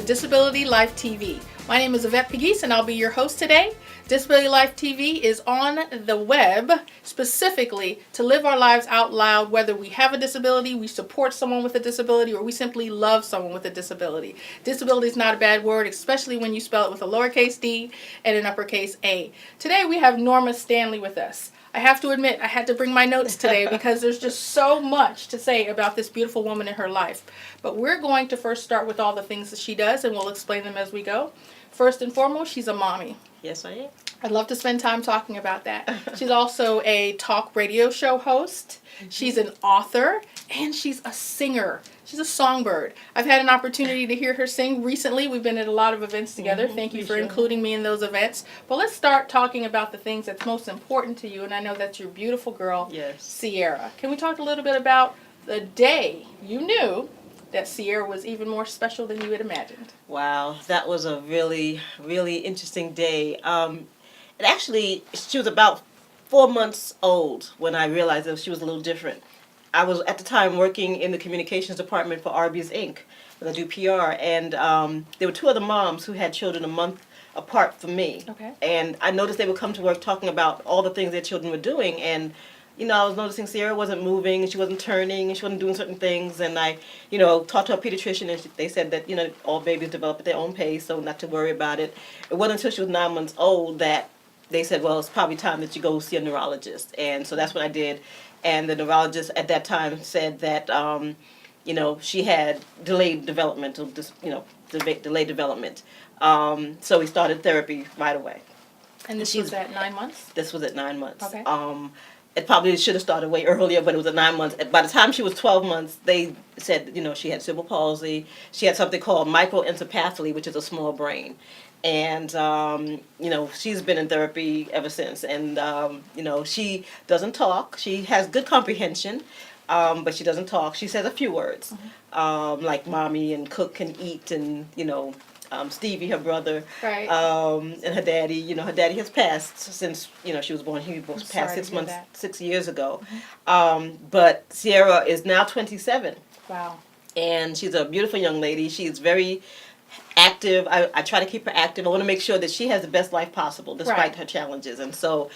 Disability Life TV. My name is Yvette Pegues and I'll be your host today. Disability Life TV is on the web specifically to live our lives out loud, whether we have a disability, we support someone with a disability, or we simply love someone with a disability. Disability is not a bad word, especially when you spell it with a lowercase d and an uppercase A. Today we have Norma Stanley with us. I have to admit, I had to bring my notes today because there's just so much to say about this beautiful woman in her life. But we're going to first start with all the things that she does, and we'll explain them as we go. First and foremost, she's a mommy. Yes, I am. I'd love to spend time talking about that. She's also a talk radio show host. She's an author, and she's a singer. She's a songbird. I've had an opportunity to hear her sing recently. We've been at a lot of events together. Thank you for including me in those events. But let's start talking about the things that's most important to you, and I know that's your beautiful girl, Yes. Sierra. Can we talk a little bit about the day you knew that Sierra was even more special than you had imagined? Wow, that was a really, really interesting day. Actually, she was about 4 months old when I realized that she was a little different. I was at the time working in the communications department for Arby's Inc. and I do PR, and there were two other moms who had children a month apart from me. Okay. And I noticed they would come to work talking about all the things their children were doing, and I was noticing Sierra wasn't moving, and she wasn't turning, and she wasn't doing certain things, and I, talked to a pediatrician, and they said that, all babies develop at their own pace, so not to worry about it. It wasn't until she was 9 months old that they said, well, it's probably time that you go see a neurologist, and so that's what I did, and the neurologist at that time said that, she had delayed development, delayed development, so we started therapy right away. And this was at 9 months? This was at 9 months. Okay. It probably should have started way earlier, but it was at 9 months. By the time she was 12 months, they said, she had cerebral palsy. She had something called microencephaly, which is a small brain. And, she's been in therapy ever since. And, she doesn't talk. She has good comprehension, but she doesn't talk. She says a few words, like mommy and cook and eat and, Stevie, her brother, right. And her daddy. Her daddy has passed since she was born. He was passed 6 years ago. But Sierra is now 27. Wow. And she's a beautiful young lady. She's very active. I try to keep her active. I want to make sure that she has the best life possible despite her challenges. And so,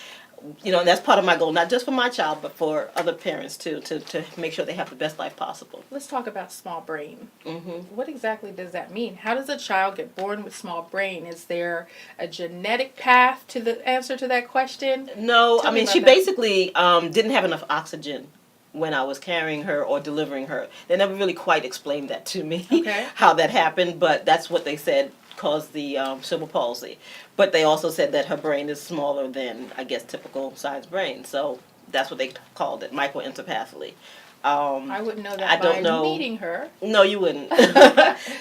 and that's part of my goal, not just for my child, but for other parents too, to make sure they have the best life possible. Let's talk about small brain. Mm-hmm. What exactly does that mean? How does a child get born with small brain? Is there a genetic path to the answer to that question? No, she basically didn't have enough oxygen when I was carrying her or delivering her. They never really quite explained that to me, how that happened, but that's what they said caused the cerebral palsy. But they also said that her brain is smaller than, I guess, typical size brain. So that's what they called it, microencephaly. I wouldn't know that by meeting her. No, you wouldn't.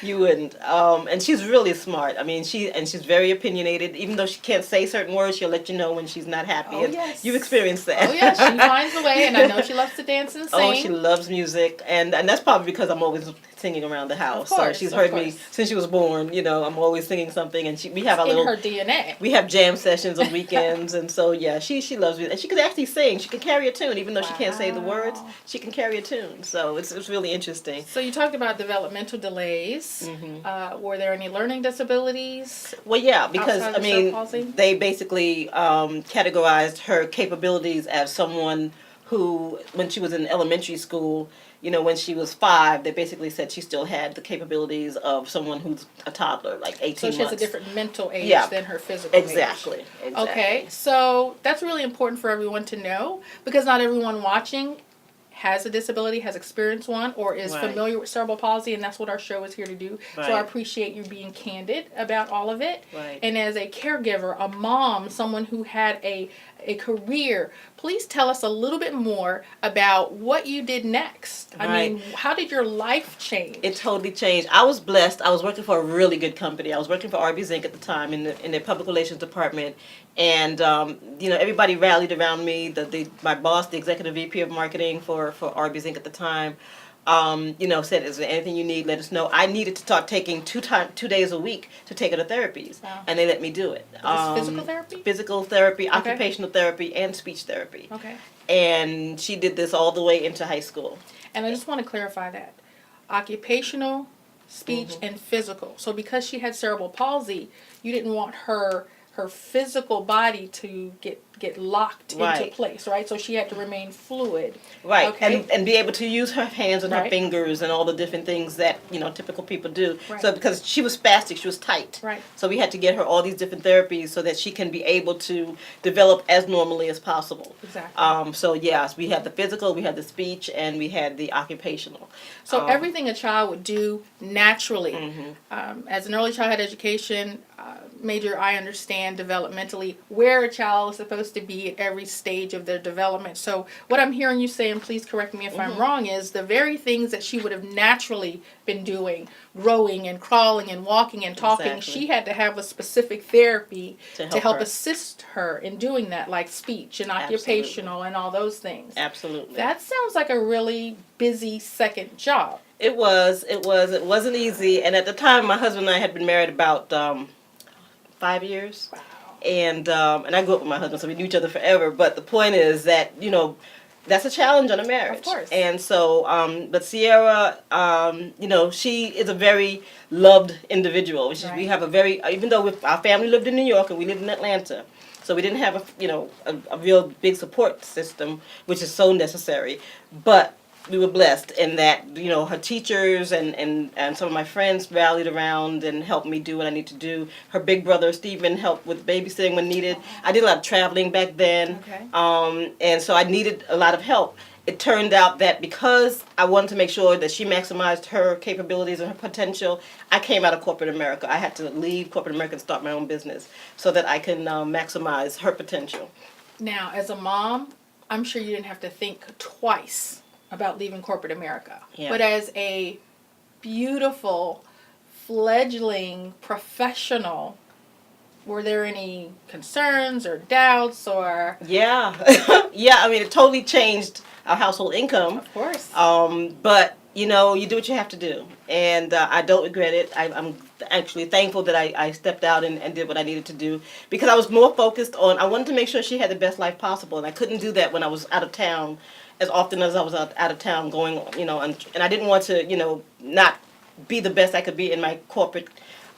You wouldn't. And she's really smart. She's very opinionated. Even though she can't say certain words, she'll let you know when she's not happy. Oh, yes. You've experienced that. Oh, yes. She finds a way, and I know she loves to dance and sing. Oh, she loves music. And that's probably because I'm always singing around the house. Of course, so she's heard me since she was born. I'm always singing something. And we have in her DNA. We have jam sessions on weekends. And so, yeah, she loves music. And she can actually sing. She can carry a tune. Even though she can't say the words, she can carry a tune. So it's really interesting. So you talked about developmental delays. Were there any learning disabilities? Well, yeah, because they basically categorized her capabilities as someone who, when she was in elementary school, when she was 5, they basically said she still had the capabilities of someone who's a toddler, like 18 months. So she has a different mental age than her physical age. Exactly. Okay, so that's really important for everyone to know, because not everyone watching has a disability, has experienced one, or is familiar with cerebral palsy, and that's what our show is here to do. Right. So I appreciate you being candid about all of it. Right. And as a caregiver, a mom, someone who had a career, please tell us a little bit more about what you did next. How did your life change? It totally changed. I was blessed. I was working for a really good company. I was working for Arby's Inc. at the time in the public relations department. And, everybody rallied around me. My boss, the executive VP of marketing for Arby's Inc. at the time, said, is there anything you need, let us know. I needed to start taking 2 days a week to take her to therapies. Wow. And they let me do it. Physical therapy? Physical therapy, occupational therapy, and speech therapy. Okay. And she did this all the way into high school. And I just want to clarify that. Occupational speech, and physical. So because she had cerebral palsy, you didn't want her physical body to get locked into place, right? So she had to remain fluid. Right, Okay? and be able to use her hands and her Right. fingers and all the different things that, typical people do. Right. So because she was spastic, she was tight. Right. So we had to get her all these different therapies so that she can be able to develop as normally as possible. Exactly. So yes, we had the physical, we had the speech, and we had the occupational. So everything a child would do naturally. As an early childhood education major, I understand developmentally where a child is supposed to be at every stage of their development. So what I'm hearing you say, and please correct me if I'm wrong, is the very things that she would have naturally been doing, growing and crawling and walking and talking, Exactly. she had to have a specific therapy to help her. assist her in doing that, like speech and Absolutely. occupational and all those things. Absolutely. That sounds like a really busy second job. It wasn't easy, and at the time my husband and I had been married about 5 years. Wow. And I grew up with my husband, so we knew each other forever. But the point is that, that's a challenge on a marriage. Of course. And so, but Sierra, she is a very loved individual. Right. We have a very, even though our family lived in New York and we lived in Atlanta, so we didn't have a real big support system, which is so necessary. But we were blessed in that, her teachers and some of my friends rallied around and helped me do what I need to do. Her big brother, Stephen, helped with babysitting when needed. I did a lot of traveling back then. Okay. And so I needed a lot of help. It turned out that because I wanted to make sure that she maximized her capabilities and her potential, I came out of corporate America. I had to leave corporate America and start my own business so that I can maximize her potential. Now, as a mom, I'm sure you didn't have to think twice about leaving corporate America. Yeah. But as a beautiful, fledgling professional, were there any concerns or doubts or? Yeah. Yeah, I mean, it totally changed our household income. Of course. But, you do what you have to do. And I don't regret it. I'm actually thankful that I stepped out and did what I needed to do. Because I was more focused on, I wanted to make sure she had the best life possible. And I couldn't do that when I was out of town as often as I was out of town going, and I didn't want to, not be the best I could be in my corporate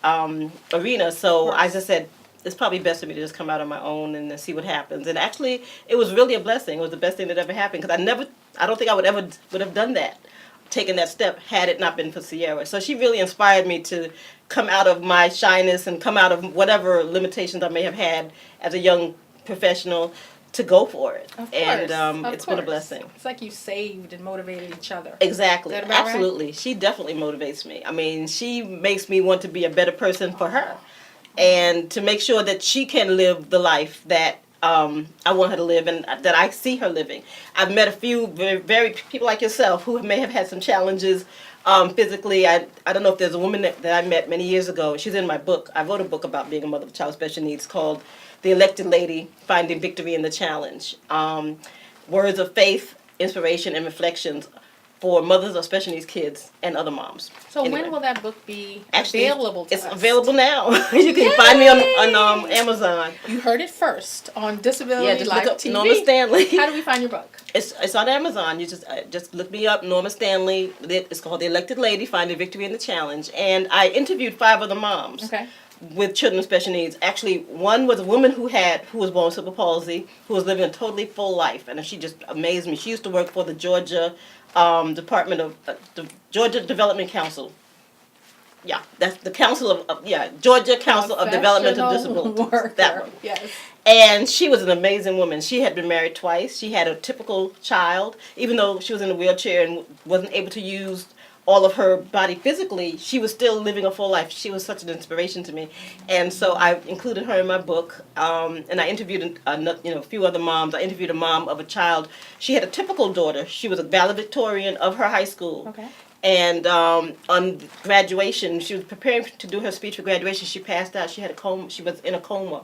arena. So I just said, it's probably best for me to just come out on my own and see what happens. And actually, it was really a blessing. It was the best thing that ever happened because I don't think I would have done that, taken that step, had it not been for Sierra. So she really inspired me to come out of my shyness and come out of whatever limitations I may have had as a young professional, to go for it. Of course, and of it's been a course. blessing. It's like you saved and motivated each other. Exactly. Is that about Absolutely. right? She definitely motivates me. I mean, she makes me want to be a better person for her and to make sure that she can live the life that I want her to live and that I see her living. I've met a few very people like yourself who may have had some challenges physically. I don't know if there's a woman that I met many years ago. She's in my book. I wrote a book about being a mother of a child with special needs called The Elected Lady, Finding Victory in the Challenge. Words of faith, inspiration, and reflections for mothers of special needs kids and other moms. So Anyway. when will that book be Actually, available to it's us? available now. You can find me on Amazon. You heard it first on Yeah, Disability just Life look up TV. Norma Stanley. How do we find your book? It's on Amazon. You just look me up, Norma Stanley. It's called The Elected Lady, Finding Victory in the Challenge. And I interviewed 5 other moms. Okay. With children with special needs. Actually, one was a woman who was born with cerebral palsy, who was living a totally full life, and she just amazed me. She used to work for the Georgia Department of the Georgia Development Council. Yeah, that's the Council of Georgia Council of Development of Disabilities. Worker. That one. Yes. And she was an amazing woman. She had been married twice. She had a typical child, even though she was in a wheelchair and wasn't able to use all of her body physically, she was still living a full life. She was such an inspiration to me. And so I included her in my book. And I interviewed a few other moms. I interviewed a mom of a child. She had a typical daughter. She was a valedictorian of her high school. Okay. And on graduation, she was preparing to do her speech for graduation. She passed out. She had a coma. She was in a coma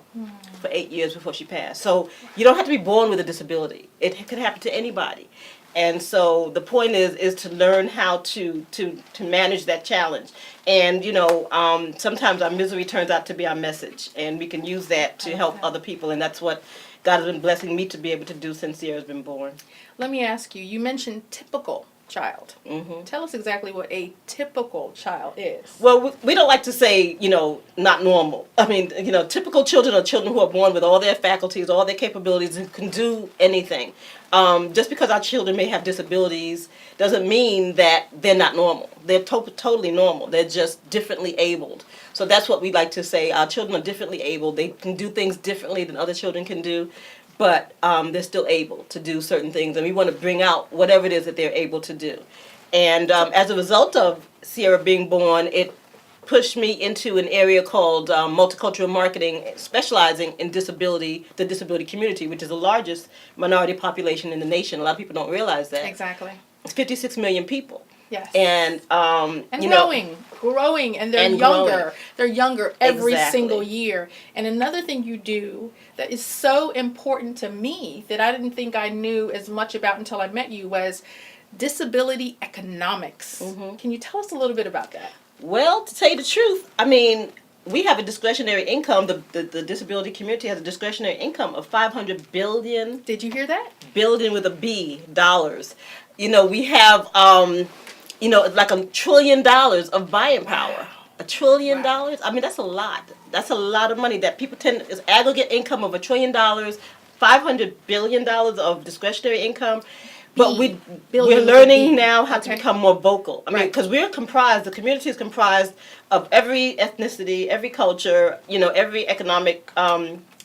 for 8 years before she passed. So you don't have to be born with a disability. It could happen to anybody. And so the point is to learn how to manage that challenge. And, sometimes our misery turns out to be our message. And we can use that to help other people. And that's what God has been blessing me to be able to do since Sierra's been born. Let me ask you, you mentioned typical. child. Tell us exactly what a typical child is. Well, we don't like to say, not normal. I mean, typical children are children who are born with all their faculties, all their capabilities, and can do anything. Just because our children may have disabilities doesn't mean that they're not normal. They're totally normal. They're just differently abled. So that's what we like to say. Our children are differently abled. They can do things differently than other children can do, but they're still able to do certain things, and we want to bring out whatever it is that they're able to do. And as a result of Sierra being born, it pushed me into an area called multicultural marketing, specializing in the disability community, which is the largest minority population in the nation. A lot of people don't realize that. Exactly. It's 56 million people. Yes. And growing, and they're younger. Growing. They're younger every Exactly. single year. And another thing you do that is so important to me that I didn't think I knew as much about until I met you was disability economics. Can you tell us a little bit about that? Well, to tell you the truth, I mean, we have a discretionary income. The disability community has a discretionary income of $500 billion. Did you hear that? Billion with a B, dollars. We have, like $1 trillion of buying power. $1 trillion? I mean, that's a lot. That's a lot of money that people is aggregate income of $1 trillion, $500 billion of discretionary income. But we're learning now how to become more vocal. I mean, because the community is comprised of every ethnicity, every culture, every economic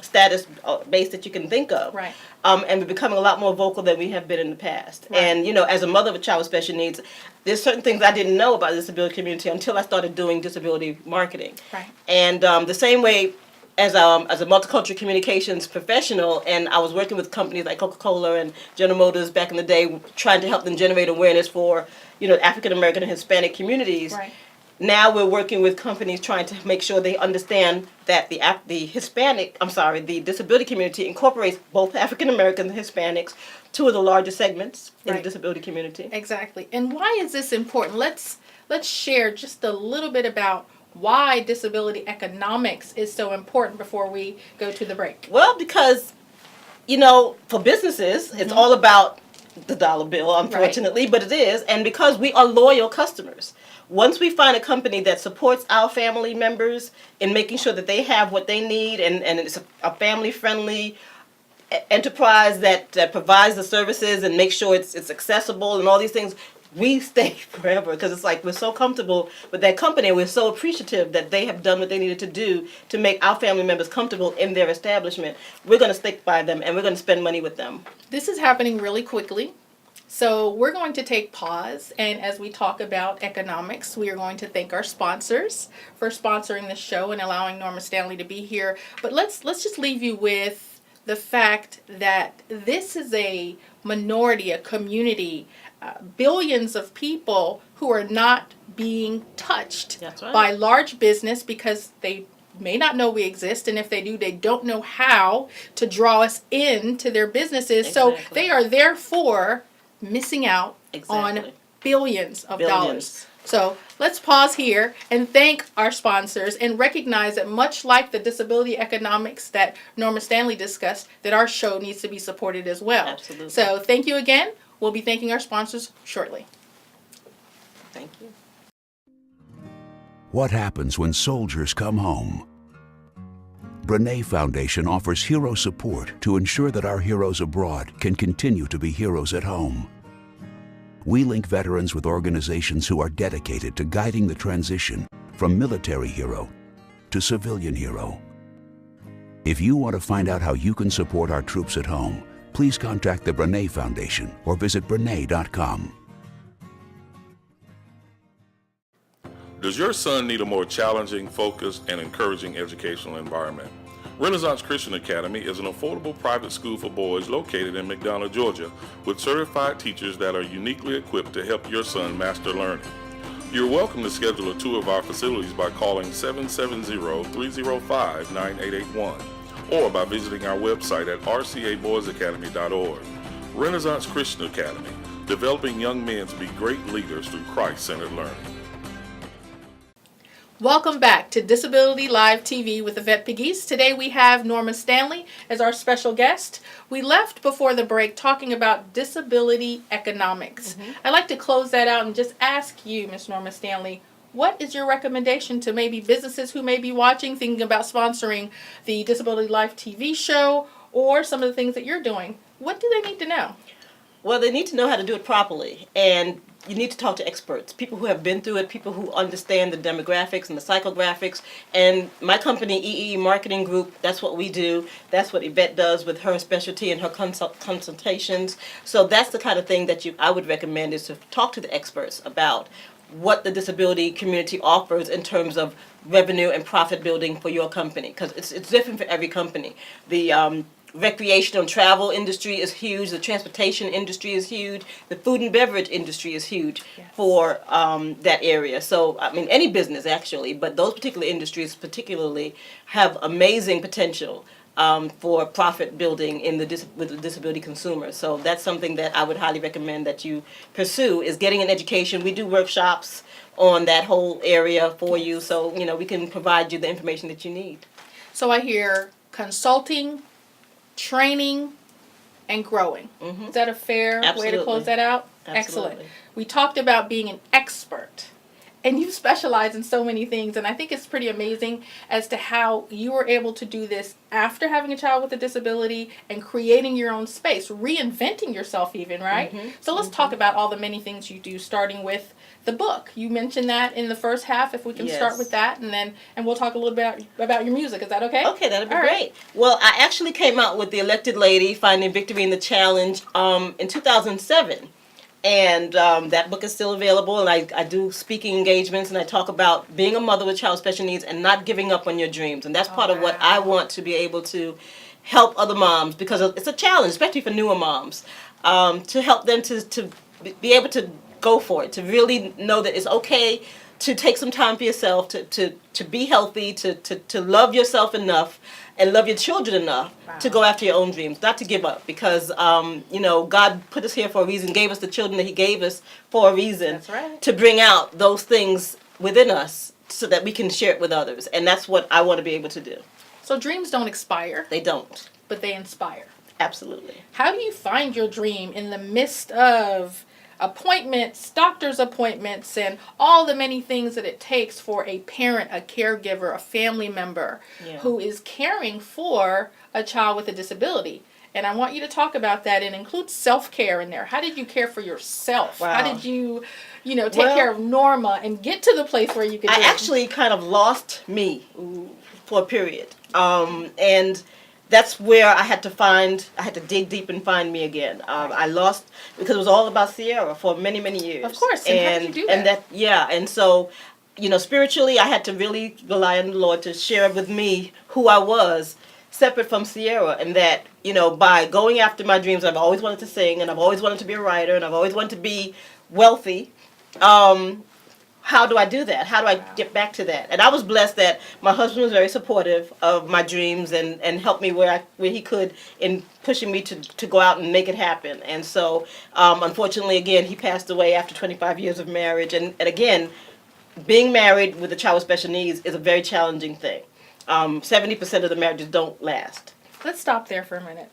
status base that you can think of. Right. And we're becoming a lot more vocal than we have been in the past. Right. And, as a mother of a child with special needs, there's certain things I didn't know about the disability community until I started doing disability marketing. Right. And the same way, as a multicultural communications professional, and I was working with companies like Coca-Cola and General Motors back in the day, trying to help them generate awareness for, African American and Hispanic communities. Right. Now we're working with companies trying to make sure they understand that the disability community incorporates both African Americans and Hispanics, two of the largest segments in the disability community. Exactly. And why is this important? Let's share just a little bit about why disability economics is so important before we go to the break. Well, because, for businesses, it's all about the dollar bill, unfortunately, but it is. And because we are loyal customers. Once we find a company that supports our family members in making sure that they have what they need, and it's a family-friendly enterprise that provides the services and makes sure it's accessible and all these things, we stay forever, because it's like we're so comfortable with that company, and we're so appreciative that they have done what they needed to do to make our family members comfortable in their establishment. We're going to stick by them, and we're going to spend money with them. This is happening really quickly. So we're going to take pause, and as we talk about economics, we are going to thank our sponsors for sponsoring the show and allowing Norma Stanley to be here. But let's just leave you with the fact that this is a minority, a community, billions of people who are not being touched by large business because they may not know we exist, and if they do, they don't know how to draw us into their businesses. So they are therefore missing out on billions of dollars. So let's pause here and thank our sponsors and recognize that much like the disability economics that Norma Stanley discussed, that our show needs to be supported as well. Absolutely. So thank you again. We'll be thanking our sponsors shortly. Thank you. What happens when soldiers come home? Brene Foundation offers hero support to ensure that our heroes abroad can continue to be heroes at home. We link veterans with organizations who are dedicated to guiding the transition from military hero to civilian hero. If you want to find out how you can support our troops at home, please contact the Brene Foundation or visit Brene.com. Does your son need a more challenging, focused, and encouraging educational environment? Renaissance Christian Academy is an affordable private school for boys located in McDonough, Georgia, with certified teachers that are uniquely equipped to help your son master learning. You're welcome to schedule a tour of our facilities by calling 770-305-9881 or by visiting our website at rcaboysacademy.org. Renaissance Christian Academy, developing young men to be great leaders through Christ-centered learning. Welcome back to Disability Live TV with Yvette Pegues. Today we have Norma Stanley as our special guest. We left before the break talking about disability economics. I'd like to close that out and just ask you, Ms. Norma Stanley, what is your recommendation to maybe businesses who may be watching, thinking about sponsoring the Disability Life TV show or some of the things that you're doing? What do they need to know? Well, they need to know how to do it properly, and you need to talk to experts, people who have been through it, people who understand the demographics and the psychographics. And my company, EE Marketing Group, that's what we do. That's what Yvette does with her specialty and her consultations. So that's the kind of thing that I would recommend, is to talk to the experts about what the disability community offers in terms of revenue and profit building for your company, because it's different for every company. The recreational and travel industry is huge. The transportation industry is huge. The food and beverage industry is huge for that area. So, I mean, any business actually, but those particular industries particularly have amazing potential for profit building in with the disability consumer. So that's something that I would highly recommend that you pursue, is getting an education. We do workshops on that whole area for you, so we can provide you the information that you need. So I hear consulting, training, and growing. Is that a fair way to close that out? Absolutely. Excellent. We talked about being an expert, and you specialize in so many things, and I think it's pretty amazing as to how you were able to do this after having a child with a disability and creating your own space, reinventing yourself even, right? So let's talk about all the many things you do, starting with the book. You mentioned that in the first half, if we can start with that, and we'll talk a little bit about your music. Is that okay? Okay, that'd be great. Well, I actually came out with The Elected Lady, Finding Victory in the Challenge in 2007. And that book is still available, and I do speaking engagements, and I talk about being a mother with child with special needs and not giving up on your dreams. And that's part of what I want to be able to help other moms, because it's a challenge, especially for newer moms, to help them to be able to go for it, to really know that it's okay to take some time for yourself, to be healthy, to love yourself enough and love your children enough to go after your own dreams, not to give up, because God put us here for a reason, gave us the children that He gave us for a reason. That's right. To bring out those things within us so that we can share it with others, and that's what I want to be able to do. So dreams don't expire. They don't. But they inspire. Absolutely. How do you find your dream in the midst of appointments, doctor's appointments, and all the many things that it takes for a parent, a caregiver, a family member who is caring for a child with a disability? And I want you to talk about that and include self-care in there. How did you care for yourself? Wow. How did you, take care of Norma and get to the place where you could do it? I actually kind of lost me for a period. And that's where I had to dig deep and find me again. I lost, because it was all about Sierra for many, many years. Of course, and how did you do that? And so, spiritually, I had to really rely on the Lord to share with me who I was, separate from Sierra, and that, by going after my dreams, I've always wanted to sing, and I've always wanted to be a writer, and I've always wanted to be wealthy. How do I do that? How do I get back to that? And I was blessed that my husband was very supportive of my dreams and helped me where he could in pushing me to go out and make it happen. And so, unfortunately, again, he passed away after 25 years of marriage. And again, being married with a child with special needs is a very challenging thing. 70% of the marriages don't last. Let's stop there for a minute.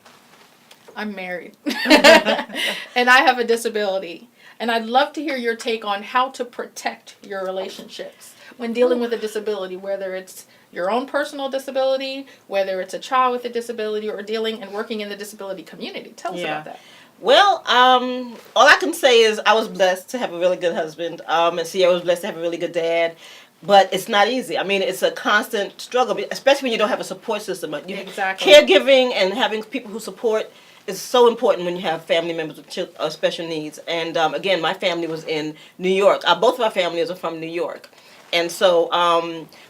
I'm married. And I have a disability. And I'd love to hear your take on how to protect your relationships when dealing with a disability, whether it's your own personal disability, whether it's a child with a disability, or dealing and working in the disability community. Tell us about that. Well, all I can say is I was blessed to have a really good husband, and Sierra was blessed to have a really good dad. But it's not easy. I mean, it's a constant struggle, especially when you don't have a support system. Exactly. Caregiving and having people who support is so important when you have family members with special needs. And again, my family was in New York. Both of our families are from New York. And so,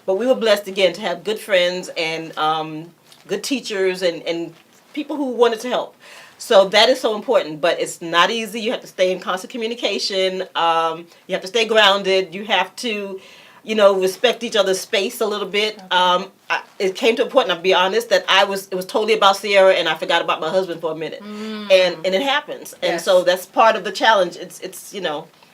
but we were blessed again to have good friends and good teachers and people who wanted to help. So that is so important, but it's not easy. You have to stay in constant communication. You have to stay grounded. You have to, respect each other's space a little bit. It came to a point, and I'll be honest, that it was totally about Sierra, and I forgot about my husband for a minute. And it happens. And so that's part of the challenge. It's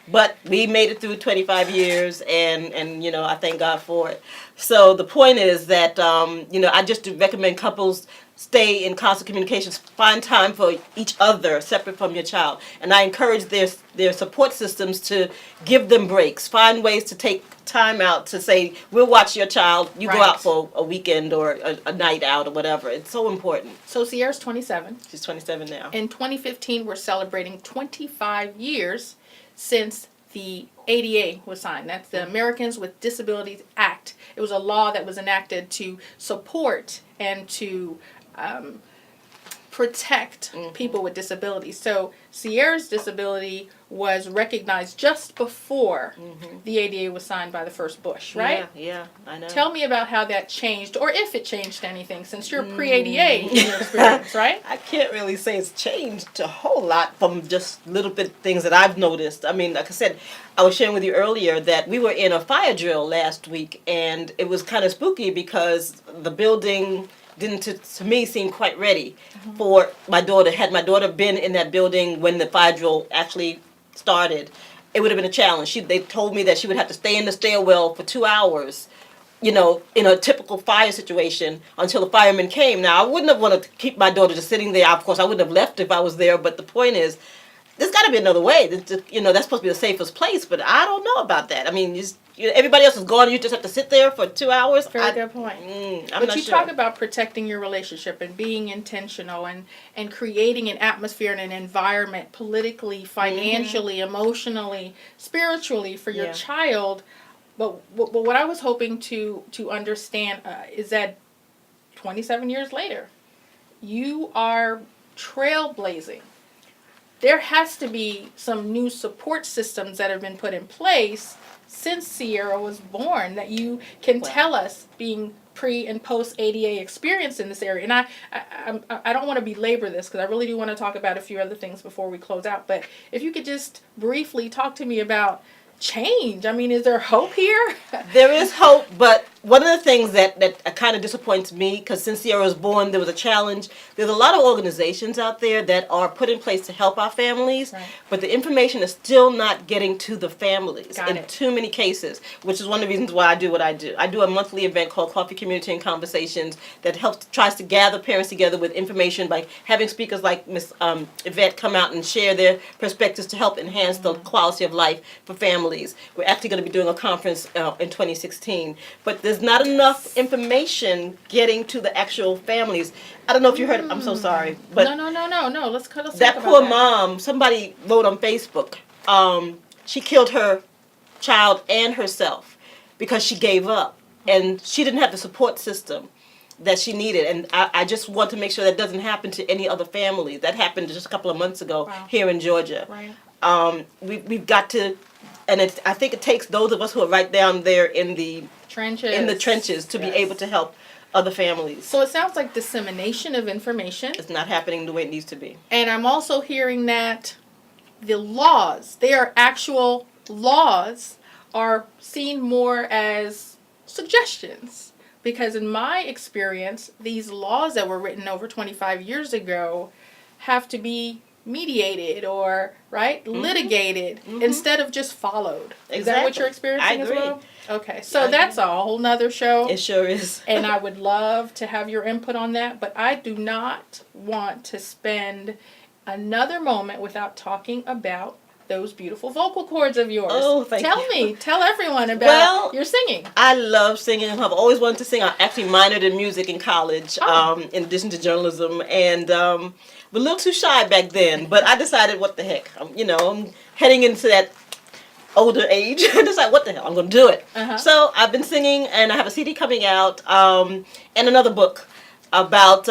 But we made it through 25 years, and you know, I thank God for it. So the point is that, you know, I just do recommend couples stay in constant communications, find time for each other separate from your child. And I encourage their support systems to give them breaks, find ways to take time out to say, we'll watch your child, you go Right. out for a weekend or a night out or whatever. It's so important. So Sierra's 27. She's 27 now. In 2015, we're celebrating 25 years since the ADA was signed. That's the Americans with Disabilities Act. It was a law that was enacted to support and to protect people with disabilities. So Sierra's disability was recognized just before the ADA was signed by the first Bush, right? Yeah, I know. Tell me about how that changed, or if it changed anything, since you're pre-ADA in your experience, right? I can't really say it's changed a whole lot from just little bit things that I've noticed. I mean, like I said, I was sharing with you earlier that we were in a fire drill last week, and it was kind of spooky because the building didn't, to me, seem quite ready for my daughter. Had my daughter been in that building when the fire drill actually started, it would have been a challenge. They told me that she would have to stay in the stairwell for 2 hours, you know, in a typical fire situation until the firemen came. Now, I wouldn't have wanted to keep my daughter just sitting there. Of course, I wouldn't have left if I was there, but the point is, there's got to be another way. You know, that's supposed to be the safest place, but I don't know about that. I mean, everybody else is gone, you just have to sit there for 2 hours? Very good point. I'm But not you sure. talk about protecting your relationship and being intentional and creating an atmosphere and an environment politically, financially, emotionally, spiritually for your Yeah. child. But what I was hoping to understand is that 27 years later, you are trailblazing. There has to be some new support systems that have been put in place since Sierra was born that you can tell us, being pre and post ADA experience in this area. And I don't want to belabor this because I really do want to talk about a few other things before we close out. But if you could just briefly talk to me about change. I mean, is there hope here? There is hope, but one of the things that kind of disappoints me, because since Sierra was born, there was a challenge. There's a lot of organizations out there that are put in place to help our families, Right. but the information is still not getting to the families Got in it. too many cases, which is one of the reasons why I do what I do. I do a monthly event called Coffee, Community, and Conversations that tries to gather parents together with information by having speakers like Miss Yvette come out and share their perspectives to help enhance the quality of life for families. We're actually going to be doing a conference in 2016, but there's not enough information getting to the actual families. I don't know if you heard. I'm so sorry, but No. Let's talk that about poor that. mom. Somebody wrote on Facebook. She killed her child and herself because she gave up, and she didn't have the support system that she needed. And I just want to make sure that doesn't happen to any other family. That happened just a couple of months ago Wow. here in Georgia. Right. We've got to, and I think it takes those of us who are right down there in the trenches to be Yes. able to help other families. So it sounds like dissemination of information. It's not happening the way it needs to be. And I'm also hearing that the laws, they are actual laws, are seen more as suggestions. Because in my experience, these laws that were written over 25 years ago have to be mediated or, litigated instead of just followed. Is that what Exactly. you're experiencing I agree. as well? Okay, so I that's agree. a whole nother show. It sure is. And I would love to have your input on that, but I do not want to spend another moment without talking about those beautiful vocal cords of yours. Oh, thank you. Tell everyone about Well, your singing. I love singing. I've always wanted to sing. I actually minored in music in college, Oh. in addition to journalism, and was a little too shy back then. But I decided, what the heck? I'm heading into that older age. I decided, what the hell? I'm going to do it. Uh-huh. So I've been singing, and I have a CD coming out, and another book about.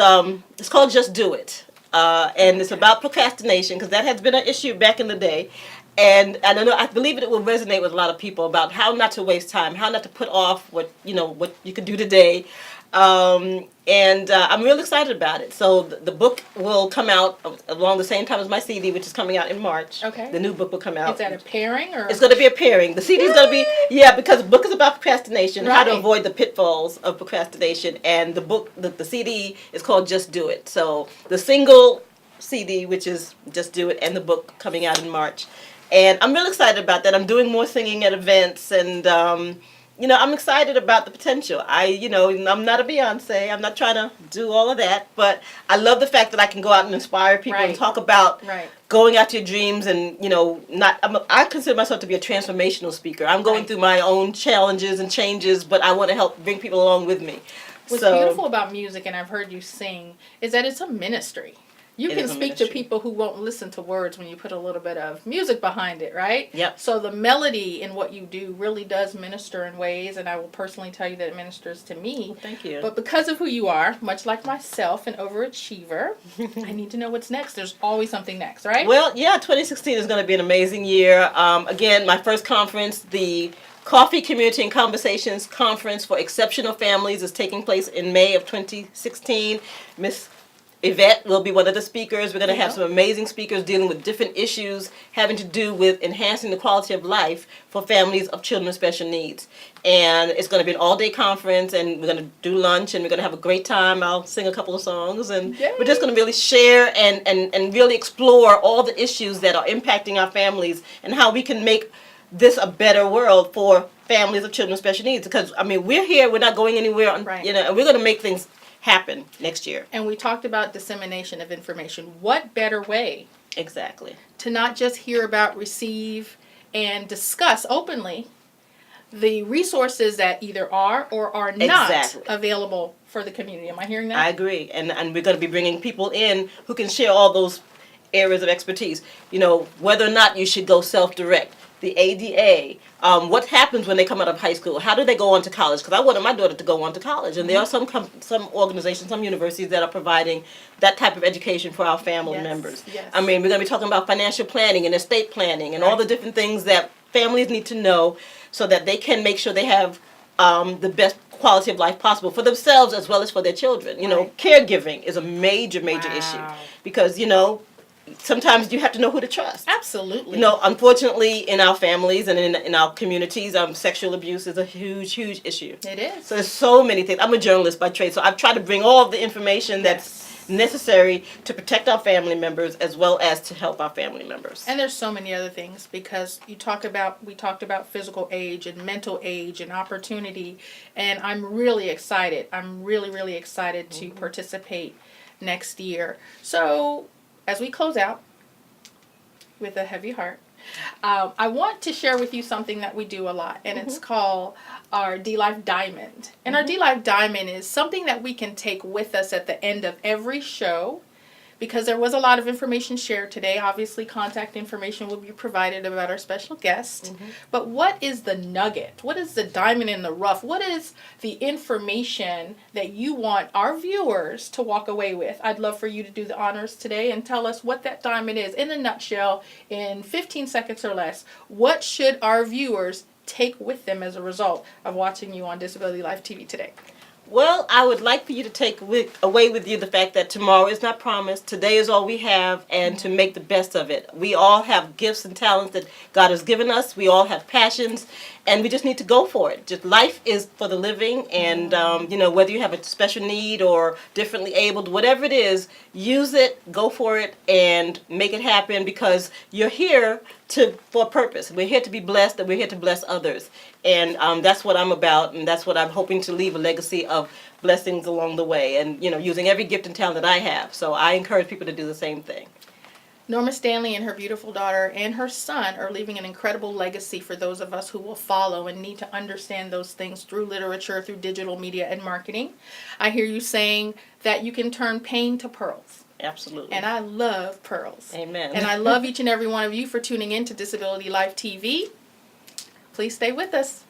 It's called Just Do It. And it's about procrastination, because that has been an issue back in the day. And I believe it will resonate with a lot of people about how not to waste time, how not to put off what you could do today. And I'm really excited about it. So the book will come out along the same time as my CD, which is coming out in March. Okay. The new book will come out. Is that a pairing or? It's going to be a pairing. The CD is going to be, because the book is about procrastination, how to Right. avoid the pitfalls of procrastination, and the book, the CD is called Just Do It. So the single CD, which is Just Do It, and the book coming out in March. And I'm really excited about that. I'm doing more singing at events, and I'm excited about the potential. I'm not a Beyonce. I'm not trying to do all of that, but I love the fact that I can go out and inspire people and Right. talk about Right. going after your dreams, and I consider myself to be a transformational speaker. I'm going Right. through my own challenges and changes, but I want to help bring people along with me. What's beautiful about music, and I've heard you sing, is that it's a ministry. You can speak to people who won't listen to words when you put a little bit of music behind it, right? Yep. So the melody in what you do really does minister in ways, and I will personally tell you that it ministers to me. Well, thank you. But because of who you are, much like myself, an overachiever, I need to know what's next. There's always something next, right? Well, yeah, 2016 is going to be an amazing year. Again, my first conference, the Coffee, Community, and Conversations Conference for Exceptional Families, is taking place in May of 2016. Miss Yvette will be one of the speakers. We're going to have some amazing speakers dealing with different issues having to do with enhancing the quality of life for families of children with special needs. And it's going to be an all-day conference, and we're going to do lunch, and we're going to have a great time. I'll sing a couple of songs, and we're just going to really share and really explore all the issues that are impacting our families and how we can make this a better world for families of children with special needs. Because, we're here, we're not going anywhere, and we're going to make things happen next year. And we talked about dissemination of information. What better way Exactly to not just hear about, receive, and discuss openly the resources that either are or are not available for the community? Am I hearing that? I agree. And we're going to be bringing people in who can share all those areas of expertise. Whether or not you should go self-direct, the ADA, what happens when they come out of high school? How do they go on to college? Because I wanted my daughter to go on to college, and there are some organizations, some universities that are providing that type of education for our family members. Yes. We're going to be talking about financial planning and estate planning and all the different things that families need to know so that they can make sure they have the best quality of life possible for themselves as well as for their children. Caregiving is a major issue because, sometimes you have to know who to trust. Absolutely. Unfortunately, in our families and in our communities, sexual abuse is a huge issue. It is. So there's so many things. I'm a journalist by trade, so I've tried to bring all of the information that's necessary to protect our family members as well as to help our family members. And there's so many other things, because we talked about physical age and mental age and opportunity, and I'm really excited. I'm really excited to participate next year. So as we close out with a heavy heart, I want to share with you something that we do a lot, and it's called our D-Life Diamond. And our D-Life Diamond is something that we can take with us at the end of every show, because there was a lot of information shared today. Obviously, contact information will be provided about our special guest. But what is the nugget? What is the diamond in the rough? What is the information that you want our viewers to walk away with? I'd love for you to do the honors today and tell us what that diamond is in a nutshell, in 15 seconds or less. What should our viewers take with them as a result of watching you on Disability Life TV today? Well, I would like for you to take away with you the fact that tomorrow is not promised. Today is all we have, and to make the best of it. We all have gifts and talents that God has given us. We all have passions, and we just need to go for it. Just life is for the living, and whether you have a special need or differently abled, whatever it is, use it, go for it, and make it happen, because you're here for a purpose. We're here to be blessed, and we're here to bless others. And that's what I'm about, and that's what I'm hoping to leave a legacy of blessings along the way, and using every gift and talent that I have. So I encourage people to do the same thing. Norma Stanley and her beautiful daughter and her son are leaving an incredible legacy for those of us who will follow and need to understand those things through literature, through digital media and marketing. I hear you saying that you can turn pain to pearls. Absolutely. And I love pearls. Amen. And I love each and every one of you for tuning in to Disability Life TV. Please stay with us.